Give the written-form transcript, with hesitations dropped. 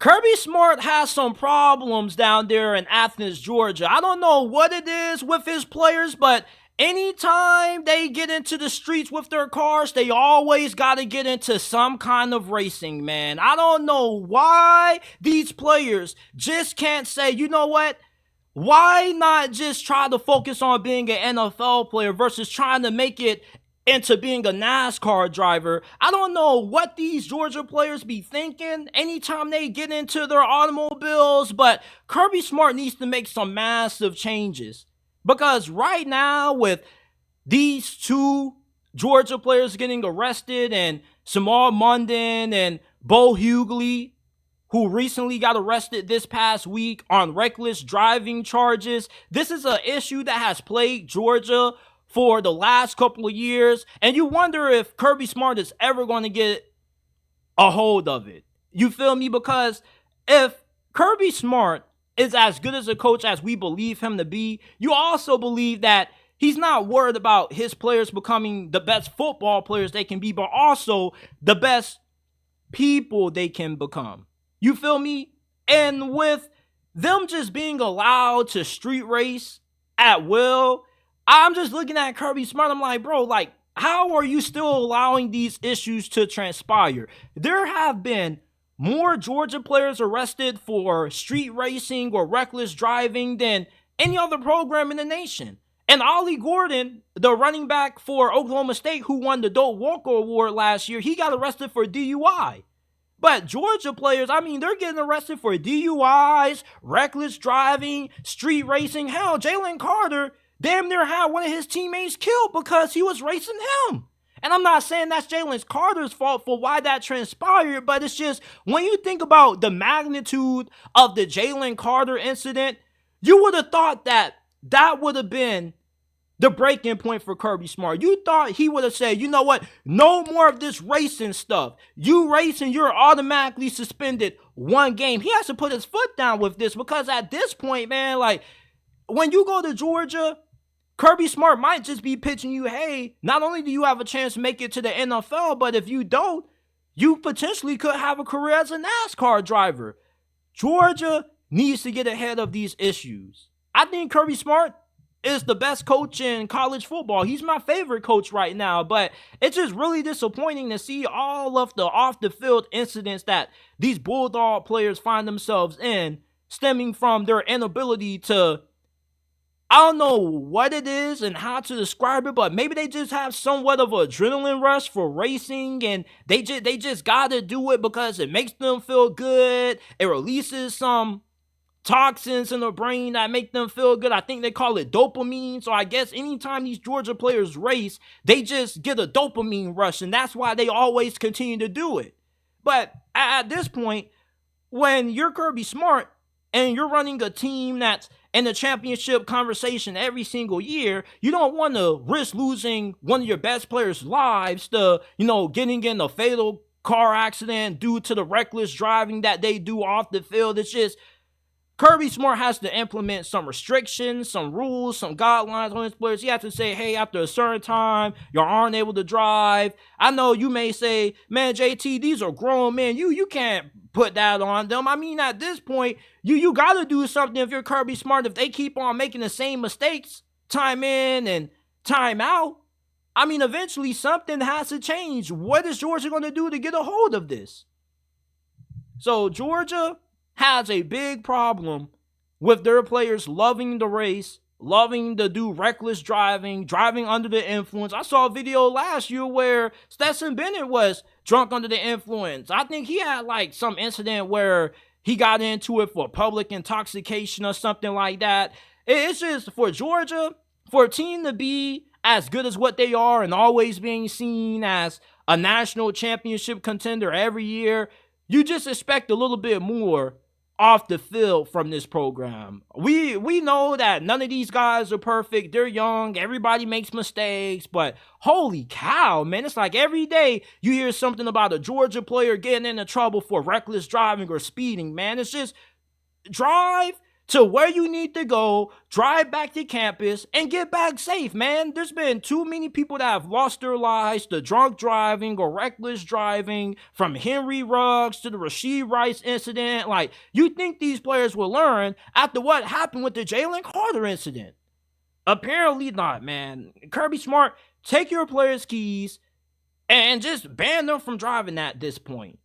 Kirby Smart has some problems down there in Athens, Georgia. I don't know what it is with his players, but anytime they get into the streets with their cars, they always got to get into some kind of racing, man. I don't know why these players just can't say, you know what? Why not just try to focus on being an NFL player versus trying to make it into being a NASCAR driver? I don't know what these Georgia players be thinking anytime they get into their automobiles, but Kirby Smart needs to make some massive changes. Because right now, with these two Georgia players getting arrested, and Samal Munden and Bo Hughley, who recently got arrested this past week on reckless driving charges. This is an issue that has plagued Georgia for the last couple of years, and you wonder if Kirby Smart is ever going to get a hold of it. You feel me? Because if Kirby Smart is as good as a coach as we believe him to be, you also believe that he's not worried about his players becoming the best football players they can be, but also the best people they can become. You feel me? And with them just being allowed to street race at will, I'm just looking at Kirby Smart. I'm like, bro, like, how are you still allowing these issues to transpire? There have been more Georgia players arrested for street racing or reckless driving than any other program in the nation. And Ollie Gordon, the running back for Oklahoma State who won the Doak Walker Award last year, he got arrested for DUI. But Georgia players, I mean, they're getting arrested for DUIs, reckless driving, street racing. Hell, Jalen Carter damn near had one of his teammates killed because he was racing him. And I'm not saying that's Jalen Carter's fault for why that transpired, but it's just when you think about the magnitude of the Jalen Carter incident, you would have thought that that would have been the breaking point for Kirby Smart. You thought he would have said, you know what, no more of this racing stuff. You racing, you're automatically suspended one game. He has to put his foot down with this because at this point, man, like, when you go to Georgia, Kirby Smart might just be pitching you, hey, not only do you have a chance to make it to the NFL, but if you don't, you potentially could have a career as a NASCAR driver. Georgia needs to get ahead of these issues. I think Kirby Smart is the best coach in college football. He's my favorite coach right now, but it's just really disappointing to see all of the off-the-field incidents that these Bulldog players find themselves in, stemming from their inability to, I don't know what it is and how to describe it, but maybe they just have somewhat of an adrenaline rush for racing, and they just gotta do it because it makes them feel good. It releases some toxins in the brain that make them feel good. I think they call it dopamine. So I guess anytime these Georgia players race, they just get a dopamine rush, and that's why they always continue to do it. But at this point, when you're Kirby Smart and you're running a team that's in the championship conversation every single year, you don't want to risk losing one of your best players' lives to, getting in a fatal car accident due to the reckless driving that they do off the field. It's just, Kirby Smart has to implement some restrictions, some rules, some guidelines on his players. He has to say, hey, after a certain time, you aren't able to drive. I know you may say, man, JT, these are grown men. You can't put that on them. I mean, at this point, you got to do something if you're Kirby Smart. If they keep on making the same mistakes, time in and time out, I mean, eventually something has to change. What is Georgia going to do to get a hold of this? So Georgia has a big problem with their players loving the race, loving to do reckless driving, driving under the influence. I saw a video last year where Stetson Bennett was drunk under the influence. I think he had like some incident where he got into it for public intoxication or something like that. It's just for Georgia, for a team to be as good as what they are and always being seen as a national championship contender every year, you just expect a little bit more off the field from this program. We know that none of these guys are perfect. They're young. Everybody makes mistakes. But holy cow, man. It's like every day you hear something about a Georgia player getting into trouble for reckless driving or speeding, man. It's just drive to where you need to go, drive back to campus, and get back safe, man. There's been too many people that have lost their lives to drunk driving or reckless driving, from Henry Ruggs to the Rasheed Rice incident. Like, you think these players will learn after what happened with the Jalen Carter incident? Apparently not, man. Kirby Smart, take your players' keys and just ban them from driving at this point.